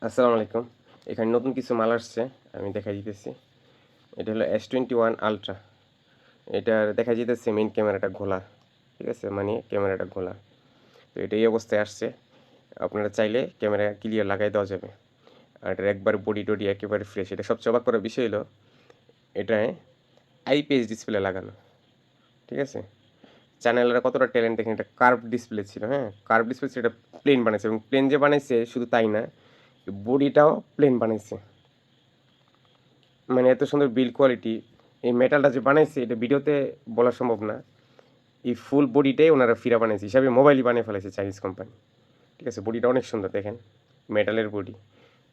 আসসালামু আলাইকুম। এখানে নতুন কিছু মাল আসছে, আমি দেখাই দিতেছি। এটা হলো S21 আলট্রা। এটার দেখা যাইতেছে মেইন ক্যামেরাটা ঘোলা। ঠিক আছে? মানে ক্যামেরাটা ঘোলা। তো এটা এই অবস্থায় আসছে। আপনারা চাইলে ক্যামেরা ক্লিয়ার লাগাই দেওয়া যাবে। আর এটার একবার বডি-টডি একেবারে ফ্রেশ। এটা সবচেয়ে অবাক করার বিষয় হলো এটায় আইপিএস ডিসপ্লে লাগানো। ঠিক আছে? চ্যানেলেরা কতটা ট্যালেন্ট দেখেন, এটা কার্ভড ডিসপ্লে ছিল, হ্যাঁ? কার্ভড ডিসপ্লে ছিল, এটা প্লেন বানাইছে এবং প্লেন যে বানাইছে শুধু তাই না, বডিটাও প্লেন বানাইছে। মানে এত সুন্দর বিল্ড কোয়ালিটি, এই মেটালটা যে বানাইছে এটা ভিডিওতে বলা সম্ভব না। এই ফুল বডিটাই ওনারা ফিরা বানাইছে, হিসাবে মোবাইলই বানিয়ে ফেলেছে চাইনিজ কোম্পানি। ঠিক আছে? বডিটা অনেক সুন্দর দেখেন, মেটালের বডি।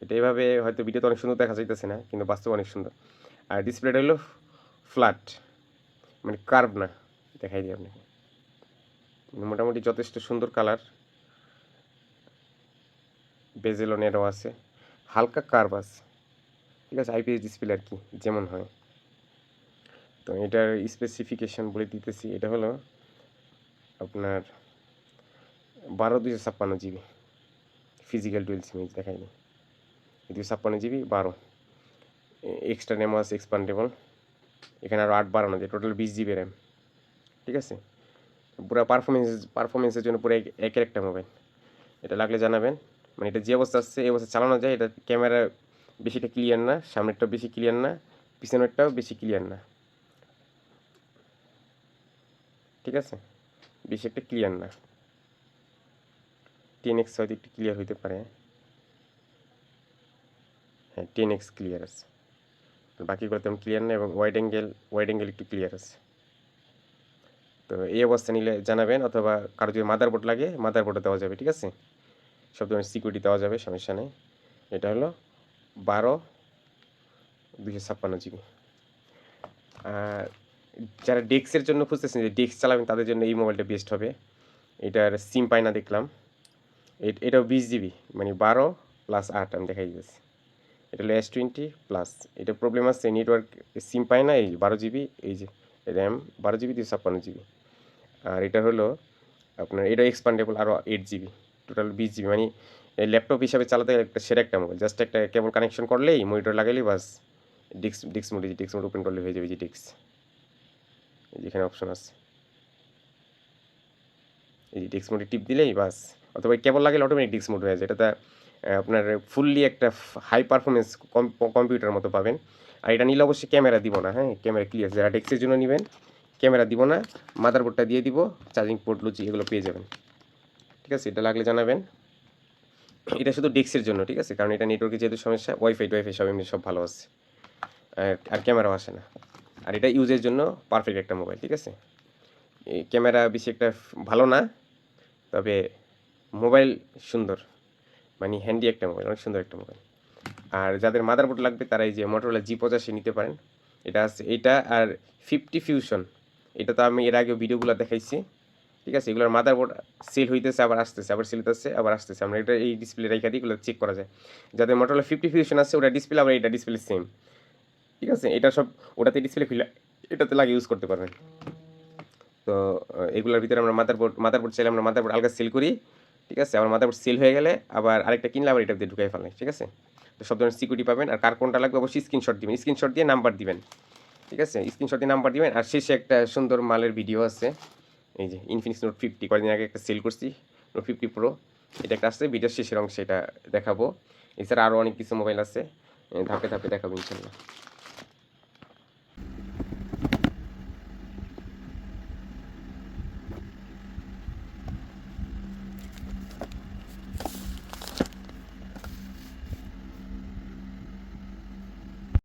এটা এভাবে হয়তো ভিডিওতে অনেক সুন্দর দেখা যাইতেছে না, কিন্তু বাস্তবে অনেক সুন্দর। আর ডিসপ্লেটা হলো ফ্ল্যাট, মানে কার্ভ না। দেখাই দিই আপনাকে। মোটামুটি যথেষ্ট সুন্দর কালার, বেজেলও নেরও আছে, হালকা কার্ভ আছে। ঠিক আছে? আইপিএস ডিসপ্লে আর কি, যেমন হয়। তো এটার স্পেসিফিকেশন বলে দিতেছি। এটা হলো আপনার 12/256 জিবি ফিজিক্যাল ডুয়েল সিম, দেখায়নি। 256 জিবি 12, এক্সট্রা র্যামও আছে এক্সপান্ডেবল। এখানে আরও 8 বাড়ানো যায়, টোটাল 20 জিবি র্যাম। ঠিক আছে? পুরো পারফরমেন্সের জন্য পুরো একের একটা মোবাইল। এটা লাগলে জানাবেন। মানে এটা যে অবস্থা আছে এই অবস্থা চালানো যায়। এটা ক্যামেরা বেশিটা ক্লিয়ার না, সামনেরটাও বেশি ক্লিয়ার না, পিছনেরটাও বেশি ক্লিয়ার না। ঠিক আছে? বেশি একটা ক্লিয়ার না। 10x হয়তো একটু ক্লিয়ার হইতে পারে। হ্যাঁ, 10x ক্লিয়ার আছে, বাকিগুলো তেমন ক্লিয়ার না, এবং ওয়াইড অ্যাঙ্গেল একটু ক্লিয়ার আছে। তো এই অবস্থা নিলে জানাবেন, অথবা কারো যদি মাদারবোর্ড লাগে মাদারবোর্ডে দেওয়া যাবে। ঠিক আছে? সব ধরনের সিকিউরিটি দেওয়া যাবে, সমস্যা নেই। এটা হলো 12/256 জিবি। আর যারা ডেস্কের জন্য খুঁজতেছেন, যে ডেস্ক চালাবেন তাদের জন্য এই মোবাইলটা বেস্ট হবে। এটার সিম পাই না দেখলাম। এটাও 20 জিবি, মানে 12 প্লাস 8 আমি দেখাই দিতেছি। এটা হলো S20 প্লাস। এটা প্রবলেম আছে, নেটওয়ার্ক সিম পায় না। এই 12 জিবি, এই যে র্যাম 12 জিবি 256 জিবি। আর এটা হলো আপনার, এটা এক্সপান্ডেবল আরও 8 জিবি, টোটাল 20 জিবি। মানে ল্যাপটপ হিসাবে চালাতে একটা সেরা একটা মোবাইল। জাস্ট একটা কেবল কানেকশন করলেই, মনিটর লাগাইলেই বাস, ডিস্ক মোড ওপেন করলে হয়ে যাবে। যে ডিস্ক, যেখানে অপশন আছে, এই ডিস্ক মোডে টিপ দিলেই বাস, অথবা কেবল লাগালে অটোমেটিক ডিস্ক মোড হয়ে যায়। এটাতে আপনার ফুললি একটা হাই পারফরমেন্স কম্পিউটার মতো পাবেন। আর এটা নিলে অবশ্যই ক্যামেরা দিব না, হ্যাঁ? ক্যামেরা ক্লিয়ার, যারা ডেস্কের জন্য নেবেন ক্যামেরা দিব না, মাদারবোর্ডটা দিয়ে দিব, চার্জিং পোর্ট লুচি এগুলো পেয়ে যাবেন। ঠিক আছে? এটা লাগলে জানাবেন। এটা শুধু ডেস্কের জন্য, ঠিক আছে? কারণ এটা নেটওয়ার্কে যেহেতু সমস্যা, ওয়াইফাই সব এমনি সব ভালো আছে, আর ক্যামেরাও আসে না। আর এটা ইউজের জন্য পারফেক্ট একটা মোবাইল। ঠিক আছে? এই ক্যামেরা বেশি একটা ভালো না, তবে মোবাইল সুন্দর, মানে হ্যান্ডি একটা মোবাইল, অনেক সুন্দর একটা মোবাইল। আর যাদের মাদারবোর্ড লাগবে তারা এই যে Motorola G85 নিতে পারেন। এটা আছে, এটা আর 50 ফিউশন, এটা তো আমি এর আগেও ভিডিওগুলো দেখাইছি। ঠিক আছে? এগুলোর মাদারবোর্ড সেল হইতেছে, আবার আসতেছে, আবার সেল হইতেছে, আবার আসতেছে। আমরা এটা এই ডিসপ্লে রেখা দিয়ে এগুলো চেক করা যায়। যাদের Motorola 50 ফিউশন আছে ওটা ডিসপ্লে, আবার এটা ডিসপ্লে সেম। ঠিক আছে? এটা সব ওটাতে ডিসপ্লে খুলে এটাতে লাগিয়ে ইউজ করতে পারবেন। তো এগুলোর ভিতরে আমরা মাদারবোর্ড চাইলে আমরা মাদারবোর্ড আলগা সেল করি। ঠিক আছে? আমার মাদারবোর্ড সেল হয়ে গেলে আবার আরেকটা কিনলে আবার এটা দিয়ে ঢুকাই ফেলাই। ঠিক আছে? তো সব ধরনের সিকিউরিটি পাবেন। আর কার কোনটা লাগবে অবশ্যই স্ক্রিনশট দিবেন, স্ক্রিনশট দিয়ে নাম্বার দিবেন। ঠিক আছে? স্ক্রিনশট দিয়ে নাম্বার দিবেন। আর শেষে একটা সুন্দর মালের ভিডিও আছে, এই যে Infinix Note 50 কয়েকদিন আগে একটা সেল করছি, Note 50 Pro, এটা একটা আসছে, ভিডিওর শেষের অংশে এটা দেখাবো। এছাড়া আরও অনেক কিছু মোবাইল আছে, ধাপে ধাপে দেখাবো ইনশাল্লাহ।